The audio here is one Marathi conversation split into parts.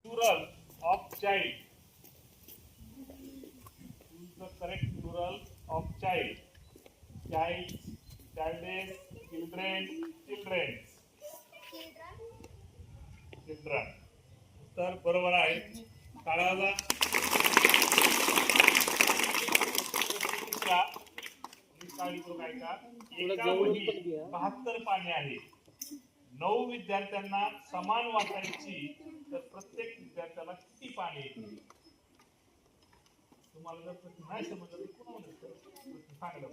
Plural of child. Choose the correct plural of child. Child, childes, children, childrens. Children. उत्तर बरोबर आहे. काळाला काळजीपूर्वक ऐका. एका वहीत 72 पाने आहेत. 9 विद्यार्थ्यांना समान वाचायची तर प्रत्येक विद्यार्थ्याला किती पाने येतील? तुम्हाला जर प्रश्न नाही समजलं तर कोणाला सांगा.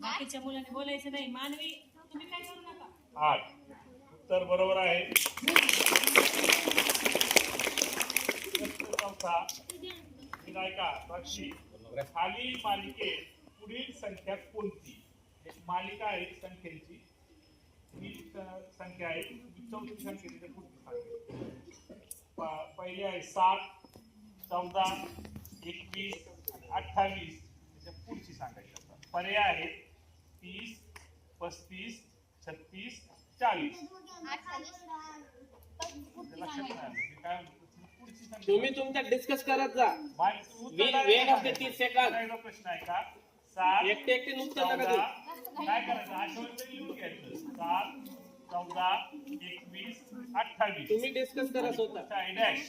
बाकीच्या मुलांनी बोलायचं नाही. मानवी तुम्ही काय करू नका. 8. उत्तर बरोबर आहे. चौथा ऐका. साक्षी खालील मालिकेत पुढील संख्या कोणती? एक मालिका आहे संख्येची. ही संख्या आहे. चौथी संख्येची पुढची पहिली आहे 7, 14, 21, 28. त्याच्या पुढची सांगायची. पर्याय आहेत 30, 35, 36, 40. तुम्ही तुमच्या डिस्कस करत जा. वेळ असते 30 सेकंद. प्रश्न आहे का? 7 एकटे उत्तर नका देऊ. काय करायचं? आठवण लिहून घ्यायचं. 7, 14, 21, 28. तुम्ही डिस्कस करा स्वतः. डॅश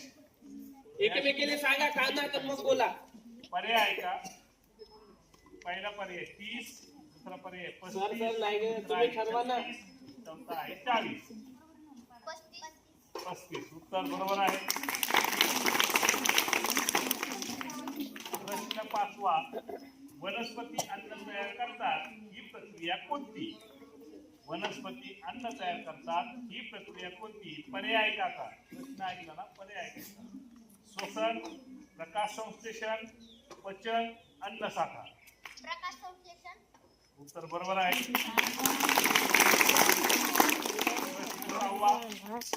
एकमेकीने सांगा कांदा तर मग बोला. पर्याय आहे का? पहिला पर्याय 30, दुसरा पर्याय 35, नाही तुम्ही ठरवा ना. चौथा आहे 40. 35. उत्तर बरोबर आहे. प्रश्न 5वा. वनस्पती अन्न तयार करतात ही प्रक्रिया कोणती? वनस्पती अन्न तयार करतात ही प्रक्रिया कोणती? पर्याय का? आता प्रश्न ऐकला ना? पर्याय ऐकायचा. श्वसन, प्रकाश संश्लेषण, पचन, अन्न साठा. प्रकाश संश्लेषण. उत्तर बरोबर आहे.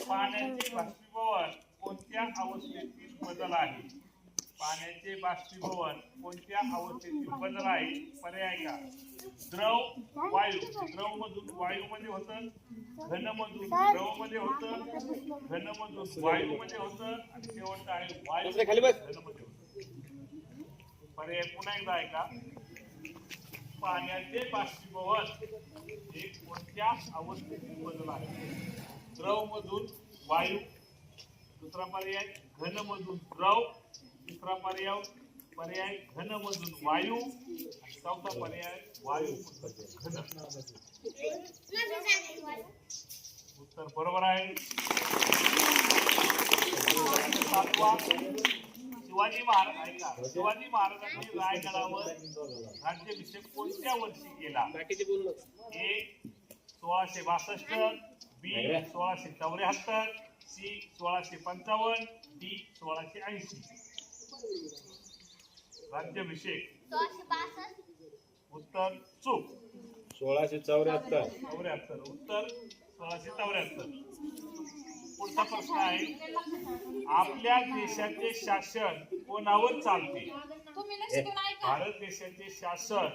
पाण्याचे बाष्पीभवन कोणत्या अवस्थेतील बदल आहे? पाण्याचे बाष्पीभवन कोणत्या अवस्थेतील बदल आहे? पर्याय का? द्रव, वायू. द्रव मधून वायू मध्ये होतं, घन मधून द्रव मध्ये होतं, घन मधून वायू मध्ये होतं आणि शेवटचं आहे वायू घन मध्ये होतं. पर्याय पुन्हा एकदा आहे का? पाण्याचे बाष्पीभवन हे कोणत्या अवस्थेतील बदल आहे? द्रव मधून वायू, दुसरा पर्याय घन मधून द्रव, तिसरा पर्याय घन मधून वायू, चौथा पर्याय वायू घन. उत्तर बरोबर आहे. शिवाजी महाराज ऐका. शिवाजी महाराजांनी रायगडावर राज्याभिषेक कोणत्या वर्षी केला? ए 1662, बी 1674, सी 1655, डी 1680. राज्याभिषेक 1662. उत्तर चूक. 1674. उत्तर 1674. पुढचा प्रश्न आहे. आपल्या देशाचे शासन कोणावर चालते? भारत देशाचे शासन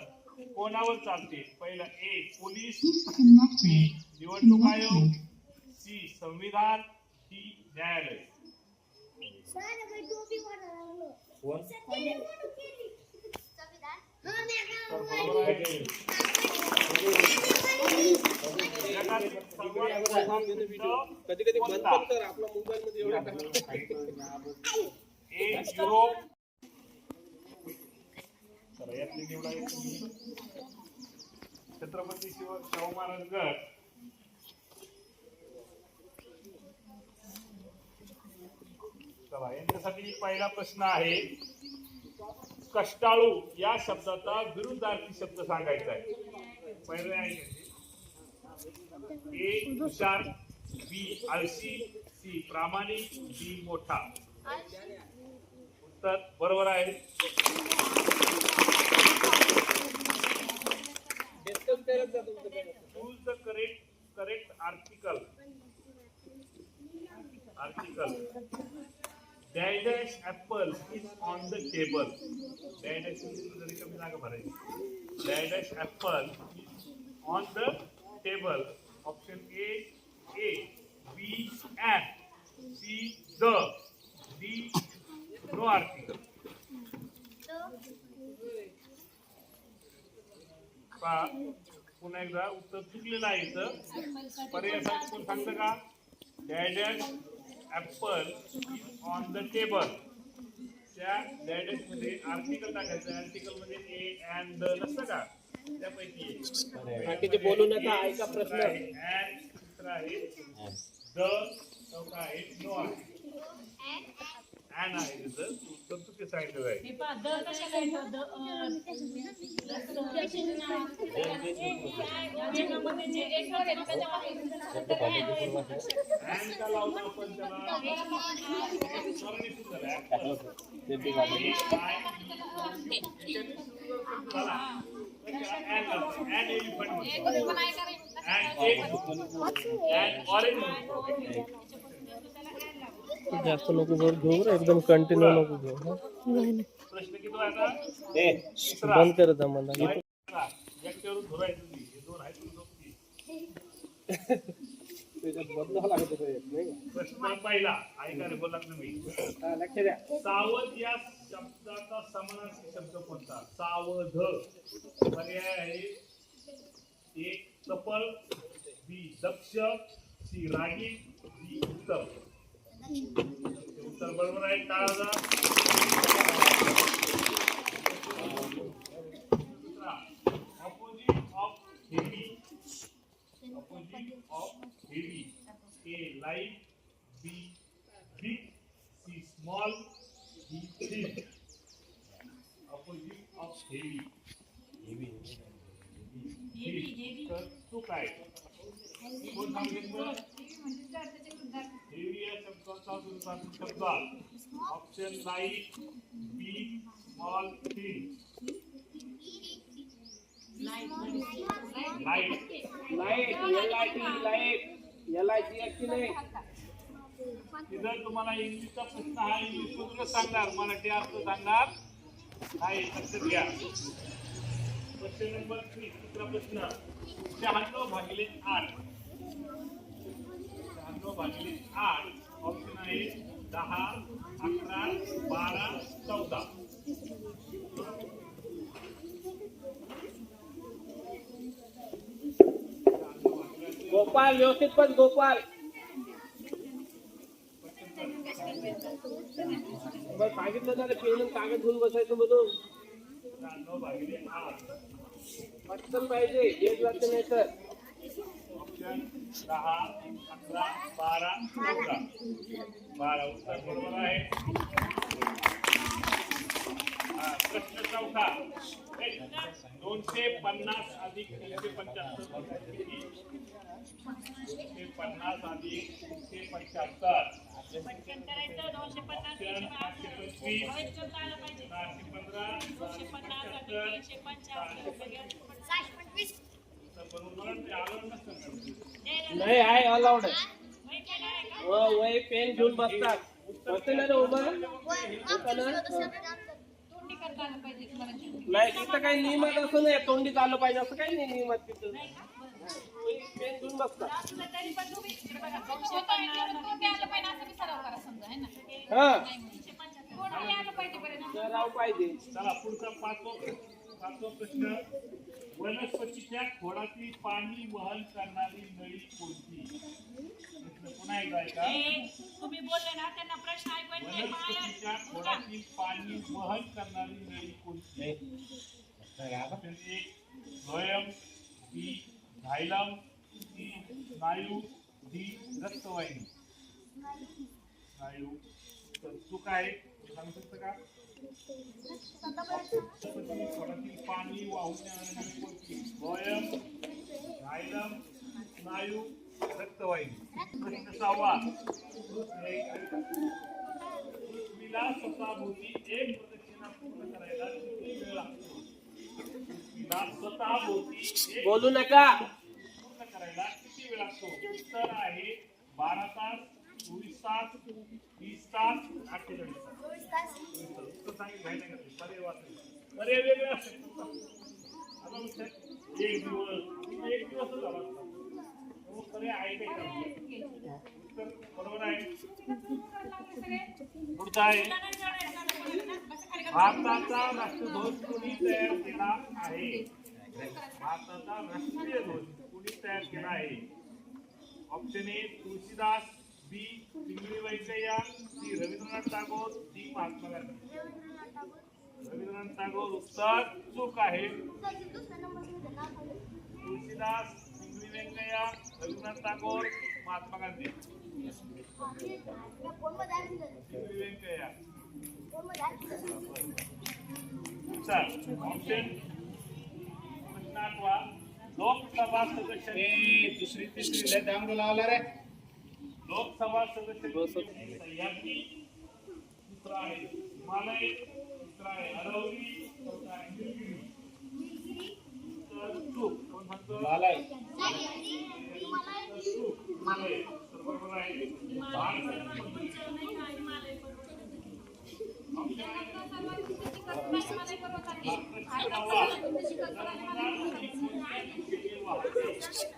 कोणावर चालते? पहिला ए पोलीस, बी निवडणूक आयोग, सी संविधान, डी न्यायालय. कधी कधी बंद कर आपला मोबाईल मध्ये एवढा युरोप. यातली निवडा. छत्रपती शाहू महाराज गड. चला यांच्यासाठी पहिला प्रश्न आहे. कष्टाळू या शब्दाचा विरुद्धार्थी शब्द सांगायचा आहे. पहिले आहे ए हुशार, बी आळशी, सी प्रामाणिक, डी मोठा. उत्तर बरोबर आहे. Choose the correct article. Dash apple is on the table. Dash कमी जागा भरायची. Dash apple on the table. Option A, B, and, C, the. No article. पहा पुन्हा एकदा उत्तर चुकलेलं आहे इथं. पर्यायासाठी कोण सांगतं का? डॅडेड ऍपल ऑन द टेबल. त्या डॅडेड मध्ये आर्टिकल टाकायचं. आर्टिकल मध्ये ए अँड द नसतं का? त्यापैकी बाकीचे बोलू नका, ऐका प्रश्न. अँड दुसरा आहे द, चौथा आहे नो आर्टिकल. अँड आहे तिथं उत्तर चुकी सांगितलं आहे. हे पहा, द कशाला येतं? याच्यामध्ये जे एक आहे ना, त्याच्यामध्ये अँड का लावतो आपण त्याला? सरणी सुरू झालं. ऍपल. अँड एलिफंट म्हणतो. And egg and orange. जास्त नको घेऊ रे, एकदम कंटिन्यू नको घेऊ. प्रश्न किती आहे आता? तिसरा. बंद कर दा मला. एकट्यावरून धरायचं नाही. हे दोन आहेत दोन तीन. प्रश्न पहिला ऐका रे, बोला तुम्ही. लक्ष द्या. सावध या शब्दाचा समानार्थी शब्द कोणता? सावध. पर्याय आहे एक चपल, बी दक्ष, सी रागीट, डी उत्तम. उत्तर बरोबर आहे. टाळा. Opposite of heavy. Opposite of heavy. A light, B big, C small, D thin. Opposite of heavy. तर चूक आहे. कोण सांगितलं? हेवी या शब्दाचा विरुद्धार्थी शब्द. Option light, B small, thin. Light. Light, LIT नाही. इधर तुम्हाला इंग्लिशचा प्रश्न हा इंग्लिश मधूनच सांगणार, मराठी अर्थ सांगणार नाही. लक्षात घ्या. प्रश्न नंबर 3. दुसरा प्रश्न. 96/8. 96/8. ऑप्शन आहे 10, 11, 12, 14. गोपाल व्यवस्थित पण गोपाल. बस सांगितलं ना, पेन कागद घेऊन बसायचं म्हणून. 96/8. पटकन पाहिजे, एक लागत नाही तर. ऑप्शन 10, 11, 12, 14. 12 उत्तर बरोबर आहे. प्रश्न चौथा. 250 अधिक 375 किती? 250 अधिक 375. पटकन करायचं. 250, 825, 815, 625. बरोबर ते आलं नसतं. नाही आहे, अलाउड आहे. वय पेन घेऊन बसतात. बसते ना उभं. नाही तिथं काही नियमात असं नाही तोंडीत आलं पाहिजे असं काही नाही नियमात तिथं. पेन घेऊन बसतात. हा सराव पाहिजे. चला पुढचा पाचवा प्रश्न. वनस्पतीच्या खोडातील पाणी वहन करणारी नळी कोणती? पुन्हा एकदा ऐका. तुम्ही बोलले ना, त्यांना प्रश्न ऐकून वनस्पतीच्या खोडातील पाणी वहन करणारी नळी कोणती? ऑप्शन 1 फ्लोएम, बी झायलम, सी स्नायू, डी रक्तवाहिनी. स्नायू. तर चूक आहे. सांगू शकता का? खोडातील पाणी वाहून नेणारी नळी कोणती? फ्लोएम, झायलम, स्नायू, रक्तवाहिनी. प्रश्न 6वा. पृथ्वीला स्वतःभोवती एक प्रदक्षिणा पूर्ण करायला किती वेळ लागतो? पृथ्वीला स्वतःभोवती एक बोलू नका. पूर्ण करायला किती वेळ लागतो? उत्तर आहे 12 तास, 24 तास, 30 तास, 48 तास. उत्तर सांगितलं नाही का? पर्याय वाचले. पर्याय वेगळे असतात. आता म्हणतात एक दिवस झाला असता. पर्याय आहे काही उत्तर बरोबर आहे. पुढचा आहे भारताचा राष्ट्रध्वज कुणी तयार केला आहे? भारताचा राष्ट्रीय ध्वज कुणी तयार केला आहे? Option A Tulsidas, B Pingali Venkayya, C Rabindranath Tagore, D Mahatma Gandhi. Rabindranath Tagore उत्तर चूक आहे. तुळशीदास, पिंगळी व्यंकय्या, रवींद्रनाथ टागोर, महात्मा गांधी. पिंगळी व्यंकय्या. सर ऑप्शन प्रश्न आठवा. लोकसभा सदस्य दुसरी तिसरी लय डांगडू लावला रे. लोकसभा सदस्य सह्याद्री, दुसरा आहे हिमालय, दुसरा आहे अरवली, चौथा आहे निलगिरी. तर चूक कोण म्हणतो? मालाय. चूक हिमालय. तर बरोबर आहे.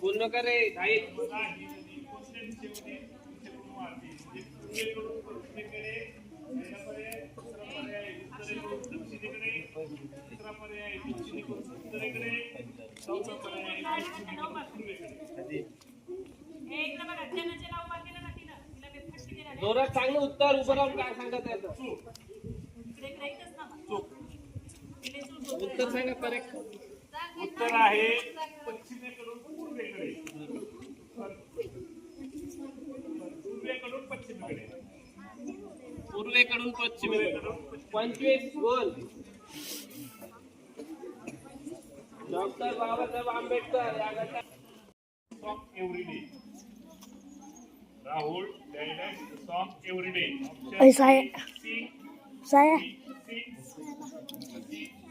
पूर्ण करे घाई. जोरात चांगलं उत्तर उभं राहून काय सांगत आहे आता? उत्तर सांगा करेक्ट. उत्तर आहे पश्चिमेकडून पूर्वेकडे. पूर्वेकडून पश्चिमेकडे. पूर्वेकडून पश्चिमेकडे. 25 गोल. डॉक्टर बाबासाहेब आंबेडकर या गटात. Song every day. Rahul Daidash song every day. Ay, saya. Sing, Saya. sing,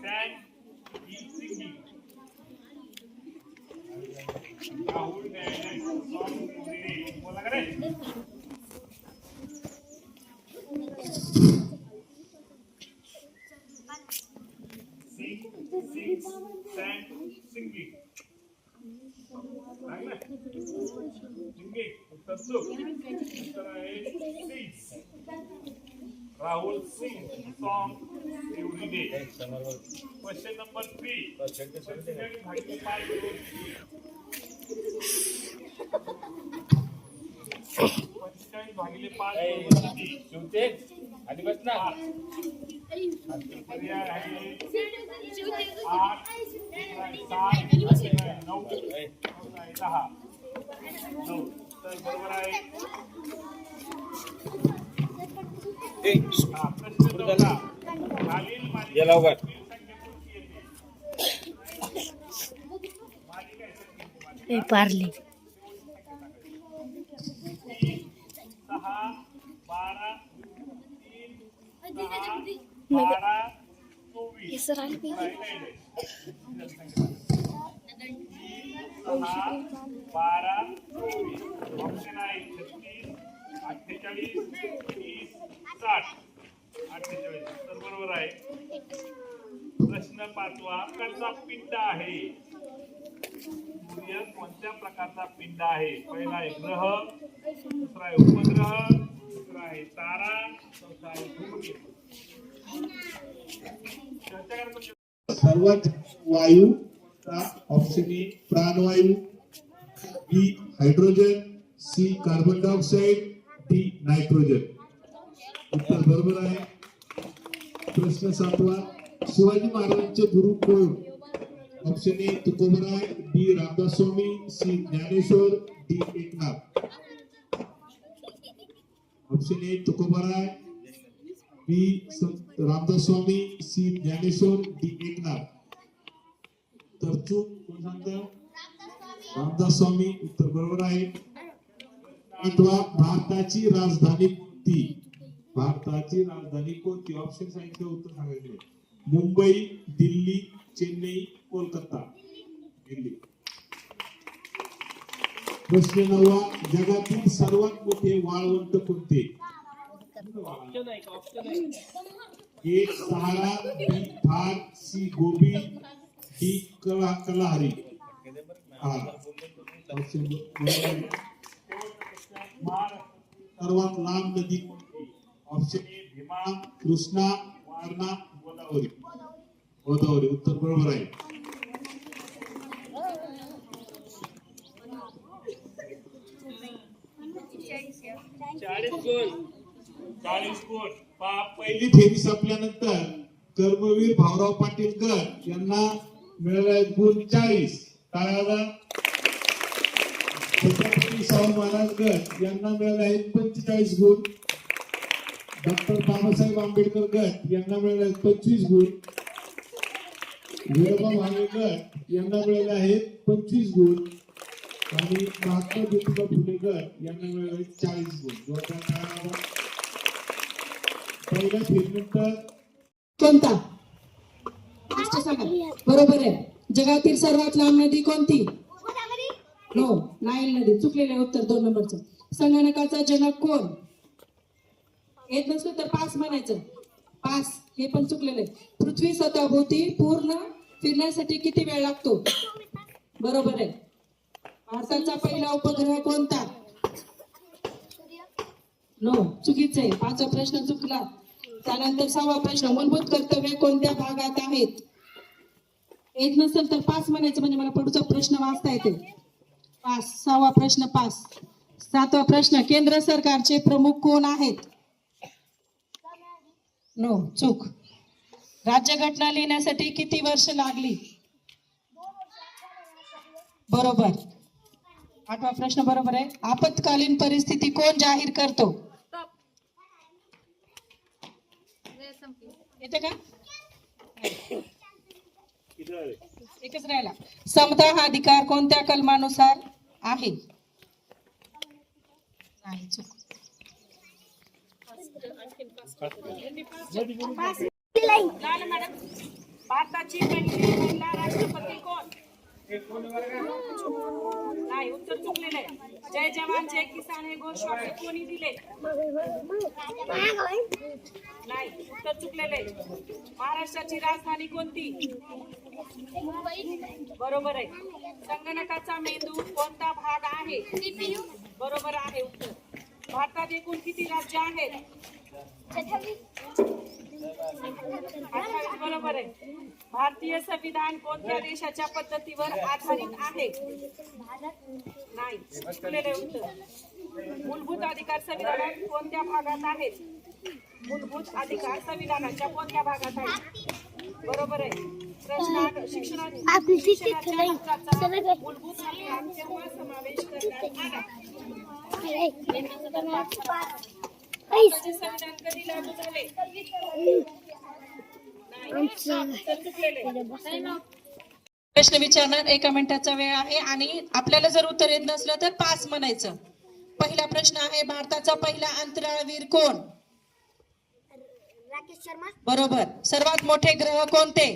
sang, singing. Rahul Daidash song every day. बोला करे. Sing, sang, singing. Rahul sing song every day. Question number 3. शिवते आणि बस ना. पर्याय आहे 8, 7, 9, 10. तर बरोबर आहे. प्रश्न चौथा. खालील ये लवकर. Parli. 6, 12, 3, 6, 12, 24. Israel. 6, 12, 24. ऑप्शन आहे 36, 48, 30, 60. 48. तर बरोबर आहे. प्रश्न 5वा. प्रकारचा पिंड आहे. सूर्य कोणत्या प्रकारचा पिंड आहे? पहिला आहे ग्रह, दुसरा आहे उपग्रह, तिसरा आहे तारा, चौथा आहे धूमकेतू. चर्चा करा. सर्वात वायू ऑप्शन ए प्राणवायू, B hydrogen, C carbon dioxide, D nitrogen. उत्तर बरोबर आहे. प्रश्न 7वा. शिवाजी महाराजांचे गुरु कोण? Option A Tukobaraya, B Ramdas Swami, C Dnyaneshwar, D Eknath. Option A Tukobaraya, B Ramdas Swami, C Dnyaneshwar, D Eknath. तर चूक कोण सांगतं? रामदास स्वामी. उत्तर बरोबर आहे. 8वा. भारताची राजधानी कोणती? भारताची राजधानी कोणती? ऑप्शन सांगितलं, उत्तर सांगायचं. मुंबई, दिल्ली, चेन्नई, कोलकाता. दिल्ली. प्रश्न 9वा. जगातील सर्वात मोठे वाळवंट कोणते? ऑप्शन आहे का? ऑप्शन आहे. A Sahara, B Thar, C Gobi, D Kalahari. हा ऑप्शन बरोबर आहे. सर्वात लांब नदी कोणती? Option A Bhima, Krishna, Warna, Godavari. गोदावरी उत्तर बरोबर आहे. चाळीस गुण. 40 गुण. पहा पहिली फेरी संपल्यानंतर कर्मवीर भाऊराव पाटील गट यांना मिळाले आहेत गुण 40. टाळाला. छत्रपती शाहू महाराज गट यांना मिळाले आहेत 45 गुण. डॉक्टर बाबासाहेब आंबेडकर गट यांना मिळाले आहेत 25 गुण. विरोबा भावे गट यांना मिळाले आहेत 25 गुण आणि महात्मा ज्योतिबा फुले गट यांना मिळाले आहेत 40 गुण. जोरदार टाळ्या वाजवा. पहिल्या फेरीनंतर कोणता गोष्ट सांगा. बरोबर आहे. जगातील सर्वात लांब नदी कोणती? नो, नाईल नदी. चुकलेलं आहे उत्तर 2 नंबरचं. संगणकाचा जनक कोण? येत नसलं तर पास म्हणायचं. पास हे पण चुकलेलं आहे. पृथ्वी स्वतःभोवती पूर्ण फिरण्यासाठी किती वेळ लागतो? बरोबर आहे. भारताचा पहिला उपग्रह कोणता? नो, चुकीचं आहे. 5वा प्रश्न चुकला. त्यानंतर 6वा प्रश्न. मूलभूत कर्तव्य कोणत्या भागात आहेत? येत नसेल तर पास म्हणायचं म्हणजे मला पुढचा प्रश्न वाचता येते. पास. 6वा प्रश्न पास. 7वा प्रश्न. केंद्र सरकारचे प्रमुख कोण आहेत? नो, चूक. राज्यघटना लिहिण्यासाठी किती वर्ष लागली? बरोबर. 8वा प्रश्न बरोबर आहे. आपत्कालीन परिस्थिती कोण जाहीर करतो? येते का? एकच राहिला. समता हा अधिकार कोणत्या कलमानुसार आहे? नाही, चूक. लाल मॅडम, भारताची पहिली महिला राष्ट्रपती कोण? नाही, उत्तर चुकलेलं आहे. जय जवान जय किसान हे घोषवाक्य कोणी दिले? नाही, उत्तर चुकलेलं आहे. महाराष्ट्राची राजधानी कोणती? बरोबर आहे. संगणकाचा मेंदू कोणता भाग आहे? बरोबर आहे उत्तर. भारतात एकूण किती राज्य आहेत? 28. बरोबर आहे. भारतीय संविधान कोणत्या देशाच्या पद्धतीवर आधारित आहे? नाही, चुकलेले उत्तर. मूलभूत अधिकार संविधानात कोणत्या भागात आहेत? मूलभूत अधिकार संविधानाच्या कोणत्या भागात आहेत? बरोबर आहे. प्रश्न शिक्षणाच्या हक्काचा मूलभूत अधिकार केव्हा समावेश करण्यात आला? भारताचे संविधान कधी लागू झाले? प्रश्न विचारणार. 1 मिनिटाचा वेळ आहे आणि आपल्याला जर उत्तर येत नसलं तर पास म्हणायचं. पहिला प्रश्न आहे. भारताचा पहिला अंतराळवीर कोण? राकेश शर्मा. बरोबर. सर्वात मोठे ग्रह कोणते?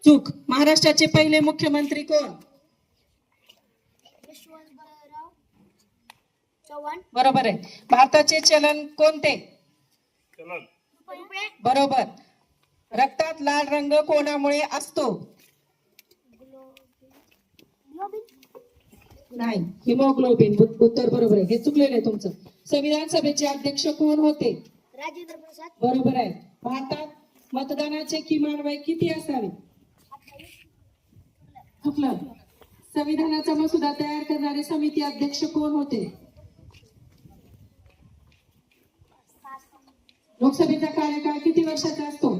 चूक. महाराष्ट्राचे पहिले मुख्यमंत्री कोण? यशवंतराव चव्हाण. बरोबर आहे. भारताचे चलन कोणते? चलन. रुपये. बरोबर. रक्तात लाल रंग कोणामुळे असतो? नाही, हिमोग्लोबिन. उत्तर बरोबर आहे. हे चुकलेलं आहे तुमचं. संविधान सभेचे अध्यक्ष कोण होते? राजेंद्र प्रसाद. बरोबर आहे. भारतात मतदानाचे किमान वय किती असावे? चुकलं. संविधानाचा मसुदा तयार करणारे समिती अध्यक्ष कोण होते? लोकसभेचा कार्यकाळ किती वर्षाचा असतो?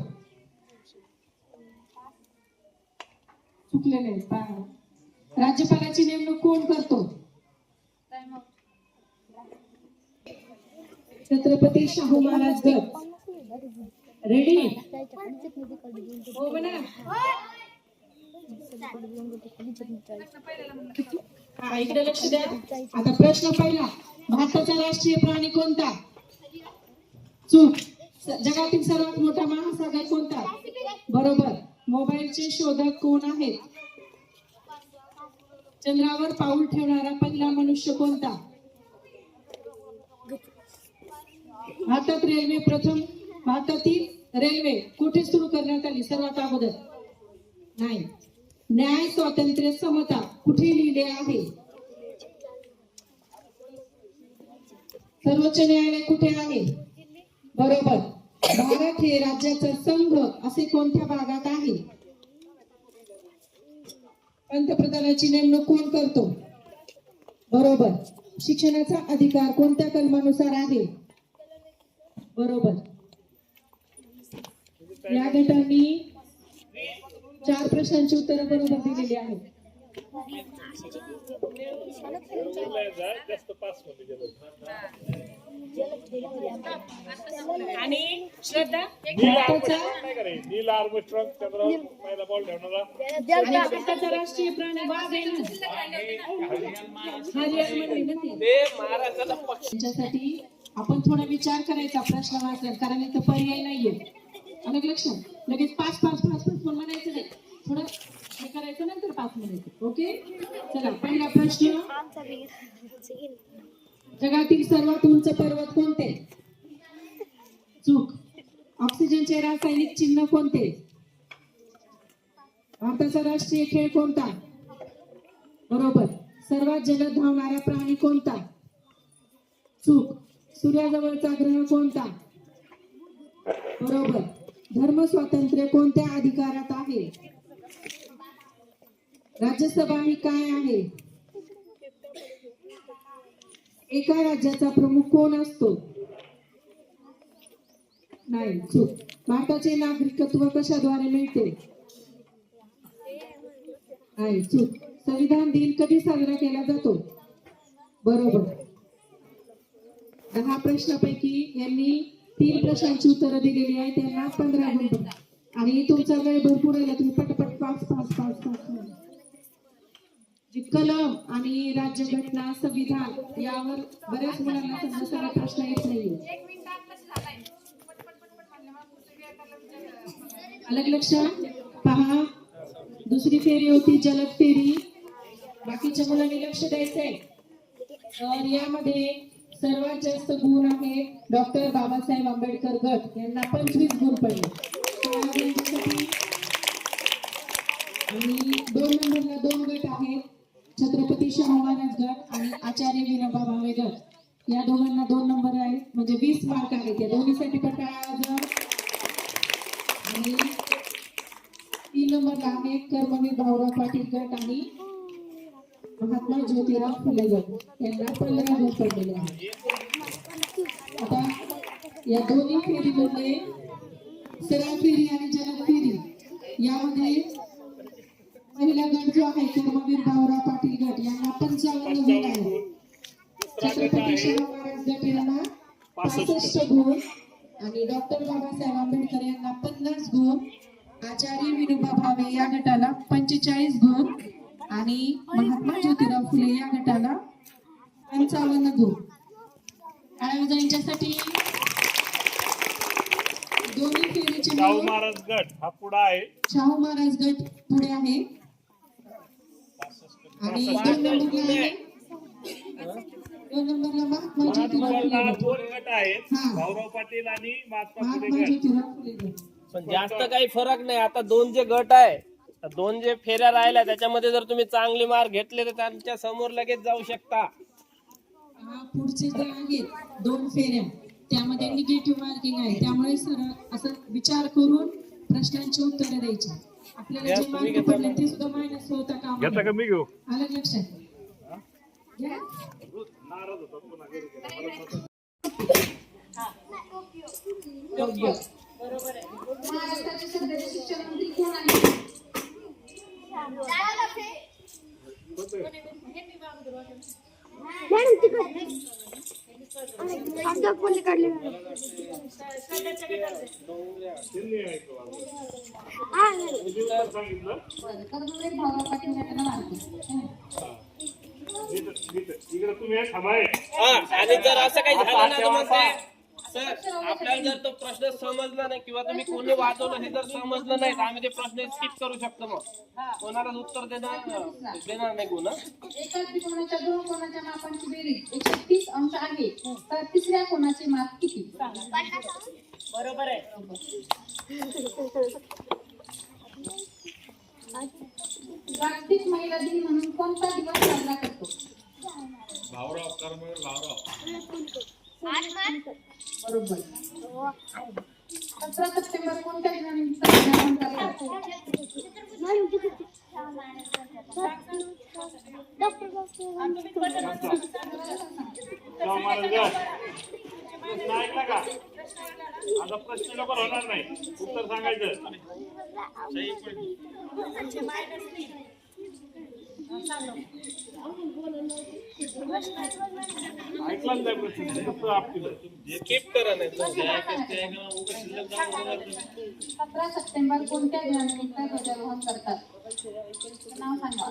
चुकलेले. राज्यपालाची नेमणूक कोण करतो? छत्रपती शाहू महाराज गट. रेडी? हो म्हणा. हा, इकडे लक्ष द्या. आता प्रश्न पहिला. भारताचा राष्ट्रीय प्राणी कोणता? चूक. जगातील सर्वात मोठा महासागर कोणता? बरोबर. मोबाईलचे शोधक कोण आहेत? चंद्रावर पाऊल ठेवणारा पहिला मनुष्य कोणता? भारतातील रेल्वे कुठे सुरू करण्यात आली सर्वात अगोदर? नाही. न्याय स्वातंत्र्य समता कुठे लिहिले आहे? सर्वोच्च न्यायालय कुठे आहे? बरोबर. भारत हे राज्याचा संघ असे कोणत्या भागात आहे? पंतप्रधानाची नेमणूक कोण करतो? बरोबर. शिक्षणाचा अधिकार कोणत्या कलमानुसार आहे? बरोबर. या गटांनी 4 प्रश्नांची उत्तरं बरोबर दिलेली आहेत. जास्त पास होते आणि श्रद्धा नील आर्मस्ट्रॉंग चंद्रावर पहिला बॉल ठेवणारा आणि भारताचा राष्ट्रीय प्राणी वाघ आहे ना? हरियाणामध्ये ना ते. ते महाराजाला पक्ष त्यांच्यासाठी आपण थोडा विचार करायचा प्रश्न वाचला, कारण इथं पर्याय नाहीये. अलग लक्षात लगेच 5 पण म्हणायचं नाही, थोडं हे करायचं नंतर 5 म्हणायचं. ओके, चला पहिला प्रश्न. जगातील सर्वात उंच पर्वत कोणते? चूक. ऑक्सिजनचे रासायनिक चिन्ह कोणते? भारताचा राष्ट्रीय खेळ कोणता? बरोबर. सर्वात जलद धावणारा प्राणी कोणता? चूक. सूर्याजवळचा ग्रह कोणता? बरोबर. धर्म स्वातंत्र्य कोणत्या अधिकारात आहे? राज्यसभा ही काय आहे? एका राज्याचा प्रमुख कोण असतो? नाही, चूक. भारताचे नागरिकत्व कशाद्वारे मिळते? नाही, चूक. संविधान दिन कधी साजरा केला जातो? बरोबर. 10 प्रश्नापैकी यांनी 3 प्रश्नांची उत्तरं दिलेली आहेत. त्यांना 15 गुण. आणि तुमचा वेळ भरपूर आहे, तुम्ही पटपट 5 जी कलम आणि राज्यघटना संविधान यावर बऱ्याच मुलांना समजा सगळा प्रश्न येत नाहीये. अलग लक्षात पहा. दुसरी फेरी होती जलद फेरी. बाकीच्या मुलांनी लक्ष द्यायचंय. तर यामध्ये सर्वात जास्त गुण आहेत डॉक्टर बाबासाहेब आंबेडकर गट, यांना 25 गुण पडले. आणि 2 नंबरला 2 गट आहेत, छत्रपती शाहू महाराज गट आणि आचार्य विनोबा भावे गट. या दोघांना 2 नंबर आहेत, म्हणजे 20 मार्क आहेत. या दोन्हीसाठी पण टाळ्या वाजवा. आणि 3 नंबरला आहेत कर्मवीर भाऊराव पाटील गट आणि महात्मा ज्योतिराव फुले गट, यांना 15 गुण पडलेले आहेत. आता या दोन्ही फेरीमध्ये सरळ फेरी आणि जलद फेरी यामध्ये पहिला गट जो आहे कर्मवीर भाऊराव पाटील गट यांना 55 गुण आहेत. छत्रपती शाहू महाराज गट यांना 65 गुण आणि डॉक्टर बाबासाहेब आंबेडकर यांना 50 गुण, आचार्य विनोबा भावे या गटाला 45 गुण आणि महात्मा ज्योतिराव फुले या गटाला 55 गुण. यांच्यासाठी दोन्ही फेरीचे शाहू महाराज गट हा पुढा आहे. शाहू महाराज गट पुढे आहे आणि 2 नंबरला महात्मा ज्योतिराव फुले गट. 2 गट आहेत, भाऊराव पाटील आणि महात्मा फुले महात्मा गट. ज्योतिराव फुले गट. पण जास्त काही फरक नाही. आता 2 जे गट आहे, 2 जे फेऱ्या राहिल्या त्याच्यामध्ये जर तुम्ही चांगले मार्क घेतले तर त्यांच्या समोर लगेच जाऊ शकता. पुढचे जे आहेत 2 फेऱ्या त्यामध्ये निगेटिव्ह मार्किंग आहे, त्यामुळे सरळ असं विचार करून प्रश्नांची उत्तरे द्यायची. आपल्याला जे मार्क पडले ते सुद्धा मायनस होता का? घेता का मी घेऊ? अलग लक्षात घ्या. महाराष्ट्राचे सध्याचे शिक्षण मंत्री कोण आहेत? कर्मवीर भाऊराव पाटील गटाला मार्क. इकडे तुम्ही थांबाय. आणि जर असं काही झालं ना तर मग काय, सर आपल्याला जर तो प्रश्न समजला नाही किंवा तुम्ही कोणी वाचवलं हे जर समजलं नाही तर आम्ही ते प्रश्न स्किप करू शकतो. मग कोणालाच उत्तर देणार नाही गुण. एका त्रिकोणाच्या 2 कोणाच्या मापांची बेरीज 130 अंश आहे, तर तिसऱ्या कोणाचे माप किती? बरोबर आहे. जागतिक महिला दिन म्हणून कोणता दिवस साजरा करतो? भाऊराव कर्मवीर भाऊराव बरोबर. 17 सप्टेंबर कोणत्या दिनानिमित्त साजरा करतात? शाहू महाराज प्रश्न ऐकला का? आता प्रश्न लवकर होणार नाही, उत्तर सांगायचं. ऐकलाच नाही प्रश्न, फक्त आपलं. स्किप करा नाही तर जे ऐकायचं ते ऐका, उगाच शिल्लक जाऊ नका. 17 सप्टेंबर कोणत्या दिनानिमित्त ध्वजारोहण करतात? नाव सांगा.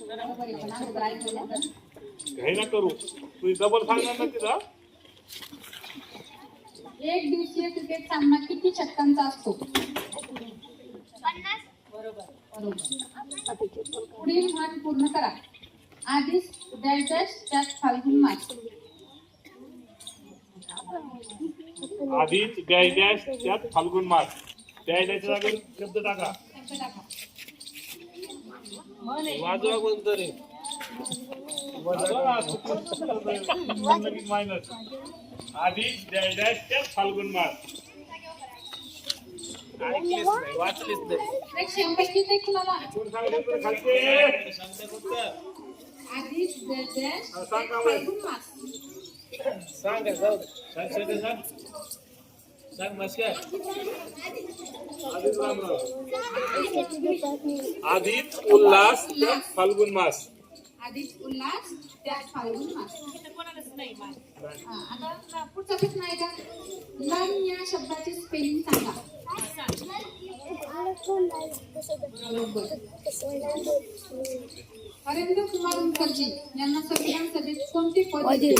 बरोबर आहे, पण अगोदर ऐकलं तर. घाई ना करू, तुम्ही डबल सांगणार ना तिथं. एक दिवसीय क्रिकेट सामना किती षटकांचा असतो? बरोबर. पुढील म्हण पूर्ण करा. आधीच डॅश त्यात फाल्गुन मास. आधीच डॅश त्यात फाल्गुन मास. डॅशच्या जागेवर शब्द टाका. वाजवा कोणतरी. मायनस. आधीच डॅश त्यात फाल्गुन मास. ऐकलीच नाही, वाचलीच नाही. एक शंभरची ते कुणाला? कोण सांगितलं खालचे? सांगते फक्त. आधीच डॅश सांग का वय? फाल्गुन मास. सांग काय, जाऊ दे. सांग. सांग मस्कर. आधीच रामराव. आधीच उल्हास त्यात फाल्गुन मास. आधीच उल्हास त्यात फाल्गुन मास. कोणालाच नाही माहिती. आता पुढचा प्रश्न आहे का? लन या शब्दाची स्पेलिंग सांगा. बरोबर. हरेंद्र कुमार मुखर्जी यांना संविधान सभेत कोणते पद दिले?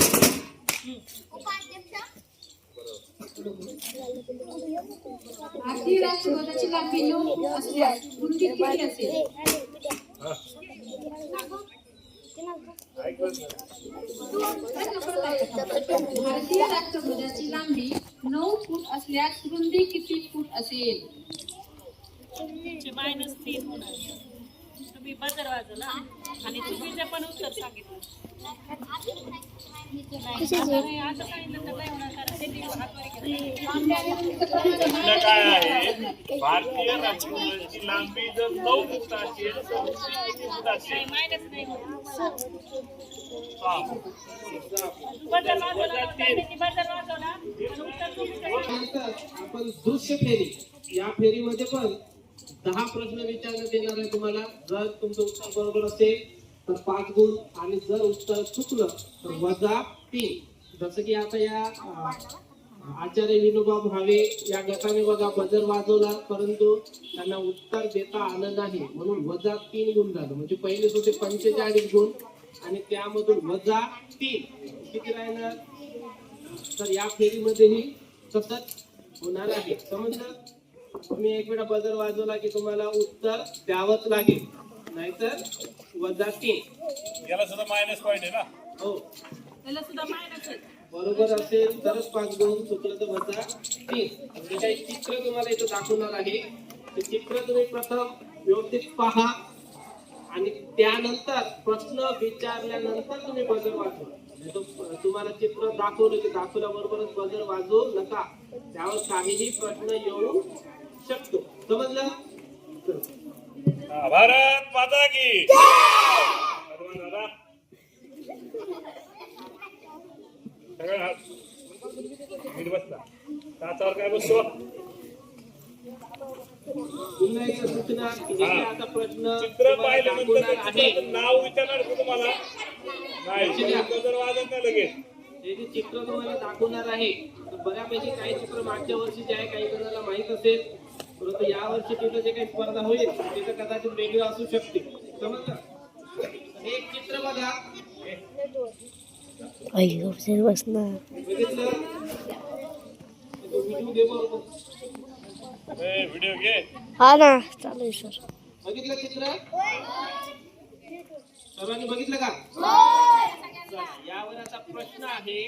भारतीय राष्ट्रध्वजाची लांबी 9 फूट असल्यास रुंदी किती असेल? भारतीय राष्ट्रध्वजाची लांबी 9 फूट असल्यास रुंदी किती फूट असेल? -3 होणार. तुम्ही बजर वाजवला आणि चुकीचं पण उत्तर सांगितलं. नाही, आता सांगितलं तर नाही होणार, कारण ते प्रश्न काय आहे? भारतीय राष्ट्रध्वजाची लांबी जर 9 फूट असेल तर रुंदी किती फूट असेल? मायनस नाही होणार. सांग. बजर वाजवला, बजर वाजवला, उत्तर चुकीचं. त्यानंतर आपण दृश्य फेरी, या फेरीमध्ये पण 10 प्रश्न विचारण्यात येणार आहे तुम्हाला. जर तुमचं उत्तर बरोबर असेल तर 5 गुण, आणि जर उत्तर चुकलं तर वजा 3. जसं की आता या आचार्य विनोबा भावे या गटाने बघा बजर वाजवला, परंतु त्यांना उत्तर देता आलं नाही, म्हणून वजा 3 गुण झालं. म्हणजे पहिलेच होते 45 गुण आणि त्यामधून वजा 3 किती राहणार? तर या फेरीमध्येही तसंच होणार आहे. समजलं? तुम्ही एक वेळा बजर वाजवला की तुम्हाला उत्तर द्यावंच लागेल, नाहीतर वजा 3. याला सुद्धा मायनस पॉईंट आहे ना. हो, त्याला सुद्धा मायनस आहे. बरोबर असेल तरच 5 गुण, चुकलं तर वजा 3. म्हणजे काही चित्र तुम्हाला इथं दाखवणार आहे. ते चित्र तुम्ही प्रथम व्यवस्थित पहा आणि त्यानंतर प्रश्न विचारल्यानंतर तुम्ही बजर वाजवा. तुम्हाला चित्र दाखवलं की दाखवल्याबरोबरच बजर वाजवू नका, त्यावर काहीही प्रश्न येऊ शकतो. समजलं? भारत माता की दादा सगळं नीट बसला. त्याच्यावर काय बसतो? पुन्हा एकदा सूचना की जे काही आता प्रश्न चित्र तुम्हाला पाहिल्यानंतर दाखवणार त्या आहे, चित्राचं नाव विचारणार का तुम्हाला? नाही, बजर वाजत नाही लगेच. हे जे चित्र तुम्हाला दाखवणार आहे तर बऱ्यापैकी काही चित्र मागच्या वर्षीचे आहे, काही जणांना माहित असेल, परंतु या वर्षी तिथं जे काही स्पर्धा होईल तिथं कदाचित वेगळं असू शकते. समजलं? हे एक चित्र बघा. बघितलं? व्हिडिओ घे बरोबर. व्हिडिओ घे. हा ना चालू आहे सर. बघितलं चित्र? सर्वांनी बघितलं का? चला, यावर आता प्रश्न आहे.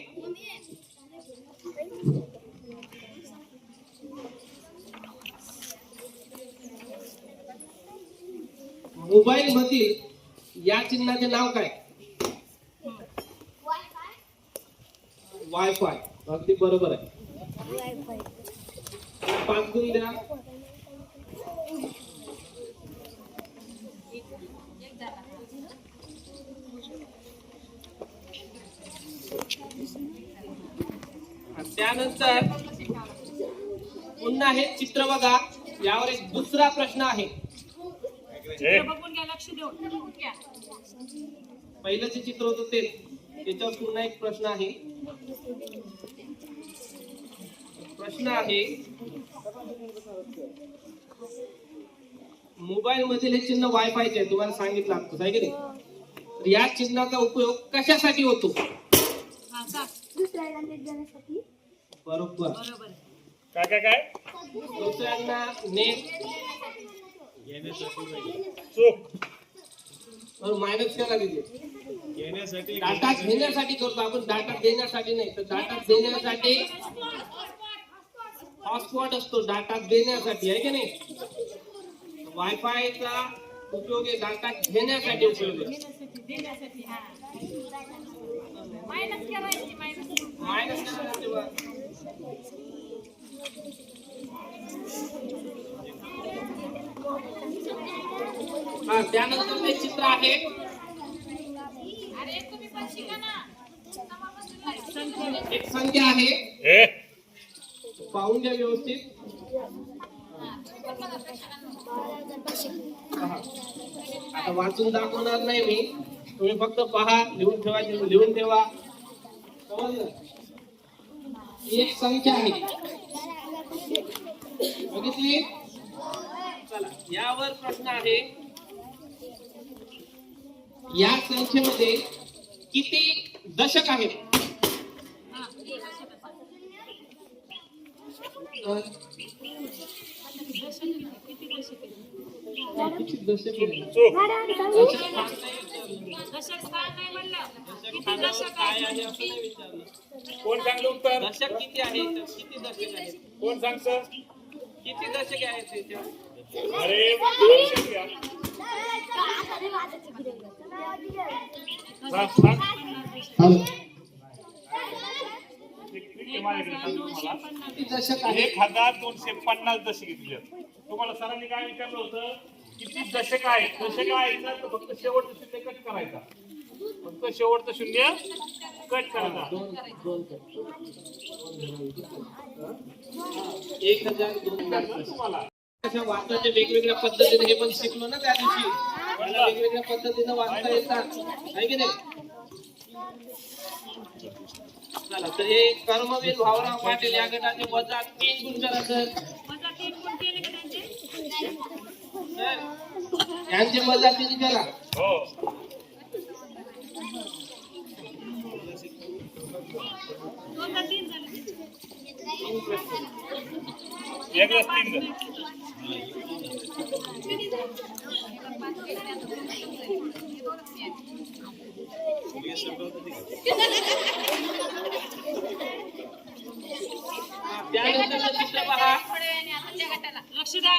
मोबाईल मधील या चिन्हाचे नाव काय? वायफाय अगदी बरोबर आहे. 5 गुण द्या. त्यानंतर पुन्हा हे चित्र बघा. यावर एक दुसरा प्रश्न आहे. बघून घ्या, लक्ष देऊन घ्या. पहिलं जे चित्र होतं ते त्याच्यावर पुन्हा एक प्रश्न आहे. प्रश्न आहे मोबाईल मधील हे चिन्ह वायफायचे आहे. तुम्हाला सांगितलं असतं आहे की नाही. तर या चिन्हाचा उपयोग कशासाठी होतो? बरोबर. काय दुसऱ्यांना नेट चूक मायनस करा तिथे. डाटा घेण्यासाठी करतो आपण, डाटा देण्यासाठी नाही. तर डाटा देण्यासाठी हॉटस्पॉट असतो, डाटा देण्यासाठी आहे की नाही. वायफायचा उपयोग आहे डाटा घेण्यासाठी उपयोग आहे. मायनस करायची बा. हा त्यानंतर ते चित्र आहे. एक संख्या आहे, पाहून घ्या व्यवस्थित. आता वाचून दाखवणार नाही मी, तुम्ही फक्त पहा, लिहून ठेवा. लिहून ठेवा. समजलं? ही एक संख्या आहे, बघितली. चला यावर प्रश्न आहे. या संख्येमध्ये किती दशक आहेत? किती दशक आहेत? चूक काय आहे असं नाही विचारलं. कोण सांगलं उत्तर? दशक किती आहे? किती दशक आहेत? कोण सांगतं? किती दशक आहेत त्याच्यावर? अरे लक्षात घ्या. सांग. हॅलो ठीक आहे, माझ्याकडे सांगतो तुम्हाला. किती दशक आहे? 1250 दशक घेतली. तुम्हाला सरांनी काय विचारलं होतं? किती दशक आहे? दशक आहे तर फक्त शेवटचं शून्य कट करायचा. फक्त शेवटचं शून्य कट करायचा. 1200 तुम्हाला अशा वाचनाच्या वेगवेगळ्या पद्धतीने हे पण शिकलो ना त्या दिवशी. मला वेगवेगळ्या पद्धतीने वाचता येतात आहे की नाही. चला तर हे कर्मवीर भाऊराव पाटील या गटाचे वजा 3 गुण करा सर. यांचे वजा 3 करा. हो. एकच 3 जण. त्यानंतर चित्र पहा. लक्ष द्या.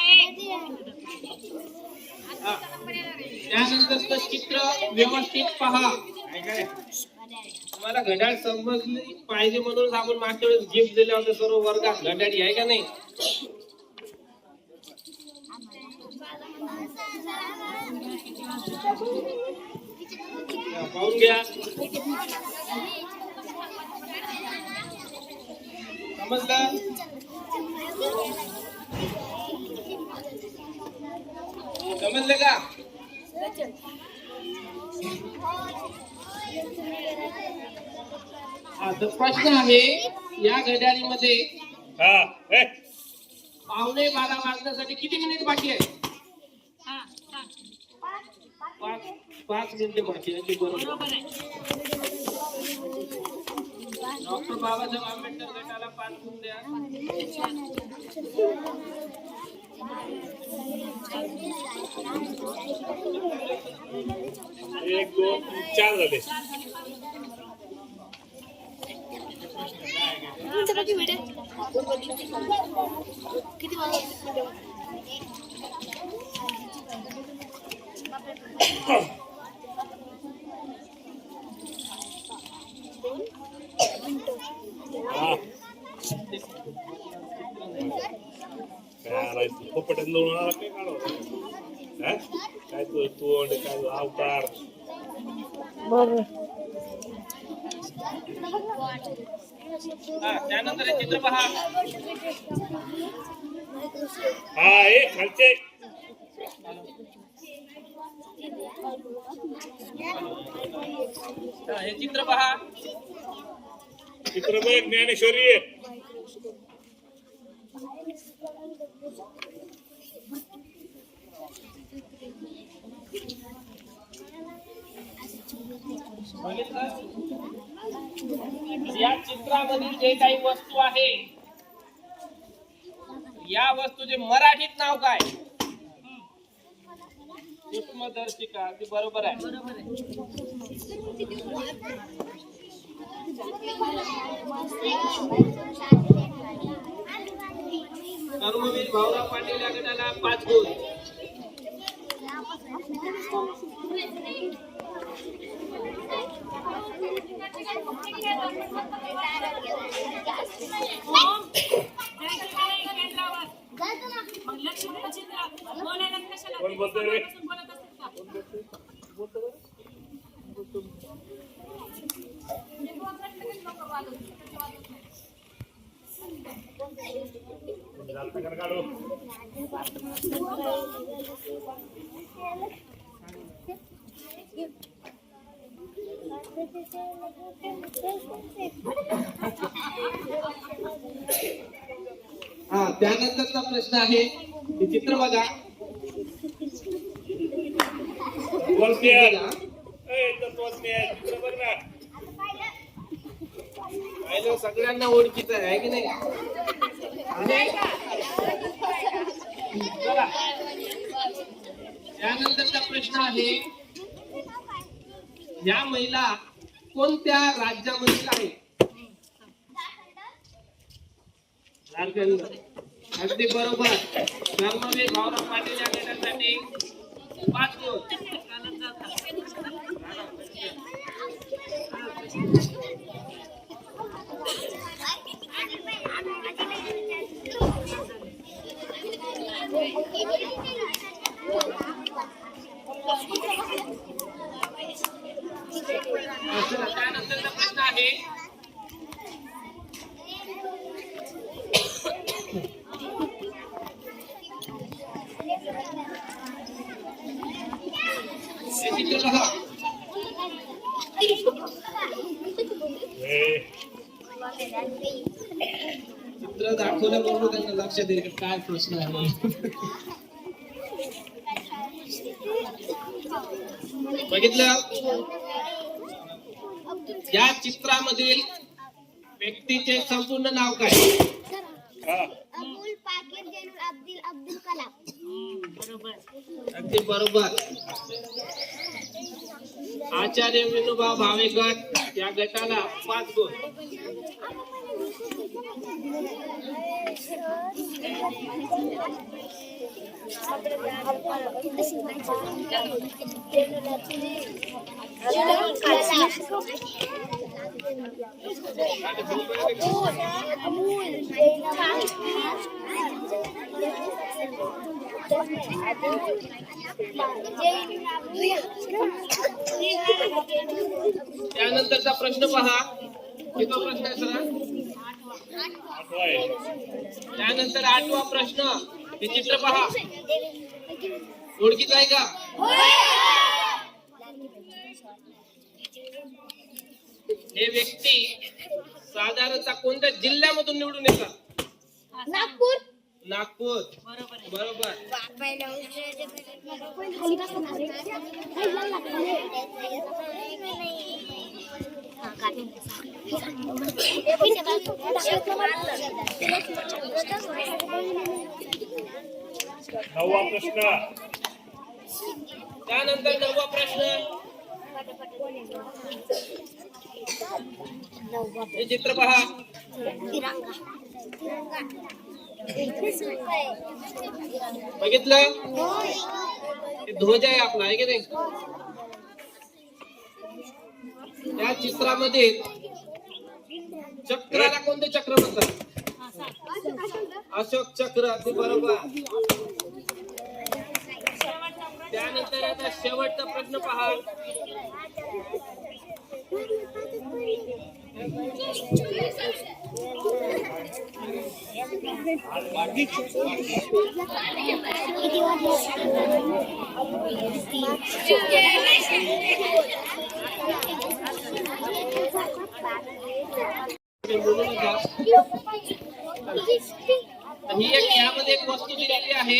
त्यानंतर चित्र व्यवस्थित पहा. तुम्हाला घड्याळ समजली पाहिजे म्हणून आपण मागच्या वेळेस गिफ्ट दिले होते सर्व वर्गात घड्याळी आहे का नाही. पाहून घ्या. समजलं? समजलं का? हा तर प्रश्न आहे या घड्याळीमध्ये हा. 11:15 वाजण्यासाठी किती मिनिट बाकी आहे? 5 मिनिटे बाकी आहे. बरोबर. डॉक्टर बाबासाहेब आंबेडकर गटाला 5 गुण द्या. 1 2 3 4 झाले. काय आणायचं पोपट्यात लोण आला काय काढावं हा? काय तू तोंड काय अवतार बरं त्यानंतर हे चित्र पहा. हा हे खालचे हे चित्र पहा. चित्र बघ ज्ञानेश्वरी आहे. या चित्रामधील जे काही वस्तू आहे या वस्तूचे मराठीत नाव काय? सूक्ष्मदर्शिका. ती बरोबर आहे. कर्मवीर भाऊराव पाटील या गटाला 5 गुण. कोण बोलतोय रे? काढू हा त्यानंतरचा प्रश्न आहे. हे चित्र बघा. बोलते चित्र बघ ना. पाहिलं सगळ्यांना ओळखीचं आहे की नाही? चला. त्यानंतरचा प्रश्न आहे. या महिला कोणत्या राज्यामधील आहे? झारखंड. अगदी बरोबर. धर्मवीर भाऊराव पाटील या गटासाठी 5 गुण. त्यानंतरचा प्रश्न आहे. चित्र दाखवल्याबरोबर त्यांना लक्षात येईल काय प्रश्न आहे. बघितलं. या चित्रामधील व्यक्तीचे संपूर्ण नाव काय? अबुल पाकीर जैनुल अब्दुल अब्दुल कलाम. अगदी बरोबर. आचार्य विनोबा भावे गट या गटाला 5 गुण. त्यानंतरचा प्रश्न पहा. किती प्रश्न आहे सर? त्यानंतर 8वा प्रश्न. हे चित्र पहा. ओळखीचं आहे का? हे व्यक्ती साधारणतः कोणत्या जिल्ह्यामधून निवडून येतात? नागपूर. नागपूर. बरोबर. नववा प्रश्न. त्यानंतर 9वा प्रश्न. हे चित्र पहा. बघितलं. हे ध्वज आहे आपला आहे की नाही? त्या चित्रामध्ये चक्राला कोणते चक्र म्हणतात? अशोक चक्र, अगदी बरोबर. त्यानंतर आता शेवटचा प्रश्न पहा. ही एक यामध्ये एक वस्तू दिलेली आहे.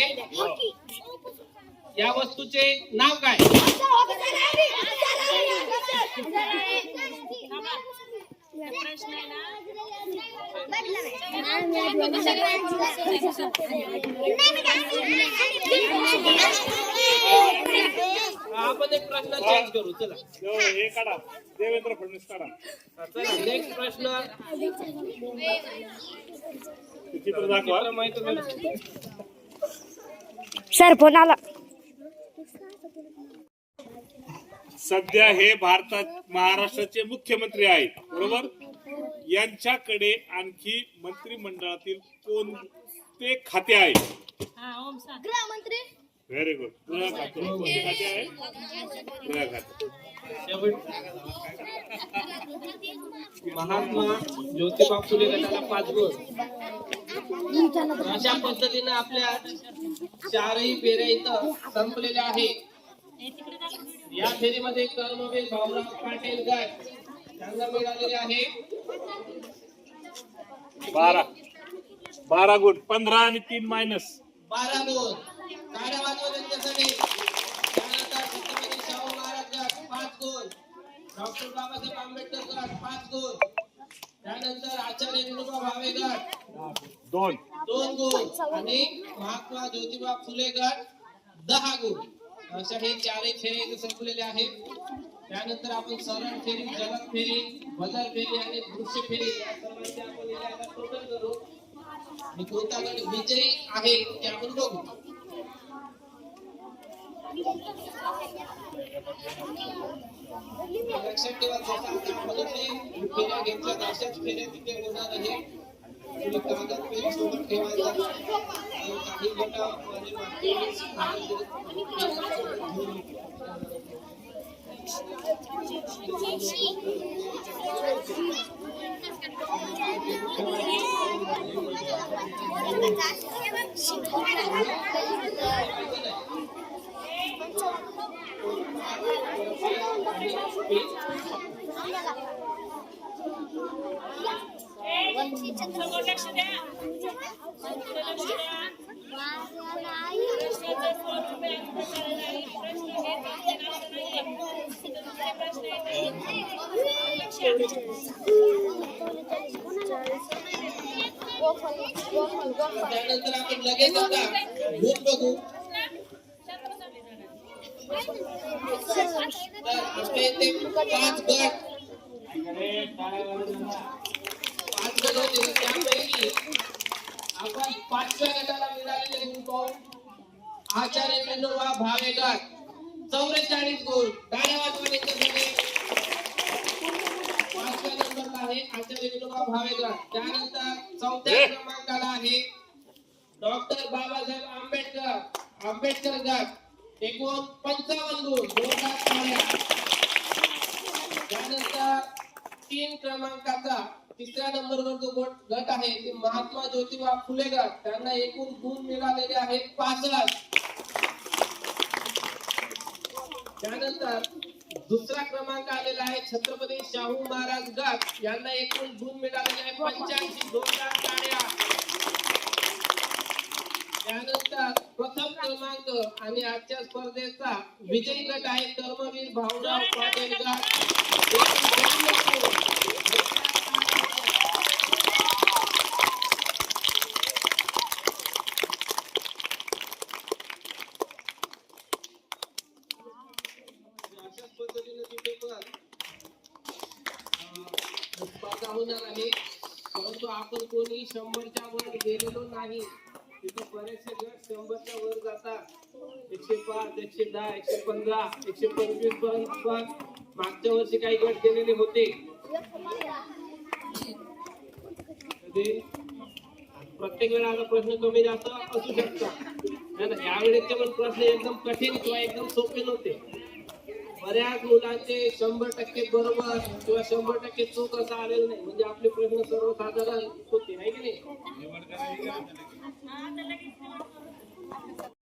या वस्तूचे नाव काय? आपण एक प्रश्न चेंज करू. चला हे काढा, देवेंद्र फडणवीस काढा. चला नेक्स्ट प्रश्न. चित्र दाखवा. सर फोन आला. सध्या हे महाराष्ट्राचे मुख्यमंत्री आहेत, बरोबर. यांच्याकडे आणखी मंत्रिमंडळातील कोणते खाते आहे? गृहमंत्री. Very good. गृह खाते. कोणते खाते आहे? गृह खाते. महात्मा ज्योतिबा फुले गटाला 5 गुण. अशा पद्धतीने आपल्या चारही फेऱ्या इथं संपलेल्या आहेत. या फेरीमध्ये कर्मवीर भाऊराव पाटील गट त्यांना मिळालेले आहे 12 गुण. 15 आणि 3 मायनस 12 गुण. टाळ्या वाजवा त्यांच्यासाठी. त्यानंतर छत्रपती शाहू महाराज गट 5 गुण. डॉक्टर बाबासाहेब आंबेडकर गट 5 गुण. त्यानंतर आचार्य विनोबा भावे गट 2 गुण आणि महात्मा ज्योतिबा फुले गट 10 गुण. अशा हे चारही फेरे संपलेले आहेत. त्यानंतर आपण सरळ फेरी, जलद फेरी, बदल फेरी आणि दृश्य फेरी या सर्वांचे आपण याला टोटल करू आणि कोणता गट विजयी आहे ते आपण बघू. लक्षात ठेवा, जसं आपण बघितले फेऱ्या घेतल्या अशाच फेऱ्या तिथे होणार आहे. तुम्ही कागद पेन सोबत ठेवायचा. काही गटामध्ये त्यानंतर आपण लगेच आता ग्रुप बघू. आपल्या इथे 5 गट होते. त्यापैकी आपण 5व्या गटाला मिळालेले गुण आचार्य विनोबा भावे गट 44 गुण. टाळ्या वाजवा त्यांच्यासाठी. 5व्या नंबरला आहे आचार्य विनोबा भावे गट. त्यानंतर 4थ्या क्रमांकाला आहे डॉक्टर बाबासाहेब आंबेडकर गट एकूण 55 गुण. 2 टाळ्या. त्यानंतर 3 क्रमांकाचा 3ऱ्या नंबरवर जो गट आहे ते महात्मा ज्योतिबा फुले गट. त्यांना एकूण गुण मिळालेले आहेत 65. त्यानंतर 2रा क्रमांक आलेला आहे छत्रपती शाहू महाराज गट. यांना एकूण गुण मिळालेले आहे 85. 2 टाळ्या. त्यानंतर प्रथम क्रमांक आणि आजच्या स्पर्धेचा विजयी गट आहे कर्मवीर भाऊराव पाटील गट. अशाच पद्धतीने तिथे पण स्पर्धा होणार आहे. परंतु आपण कोणी 100च्या वर गेलेलो नाही. तिथे बरेचसे गट 100च्या वर जातात. 105, 110, 115, 125 पर्यंत पण मागच्या वर्षी काही गट गेलेले होते. होते. प्रत्येक वेळा आता प्रश्न कमी जास्त असू शकतात. यावेळेचे पण प्रश्न एकदम कठीण किंवा एकदम सोपे नव्हते. बऱ्याच मुलांचे 100% बरोबर किंवा 100% चूक असं आलेलं नाही. म्हणजे आपले प्रश्न सर्वसाधारण होते, आहे की नाही?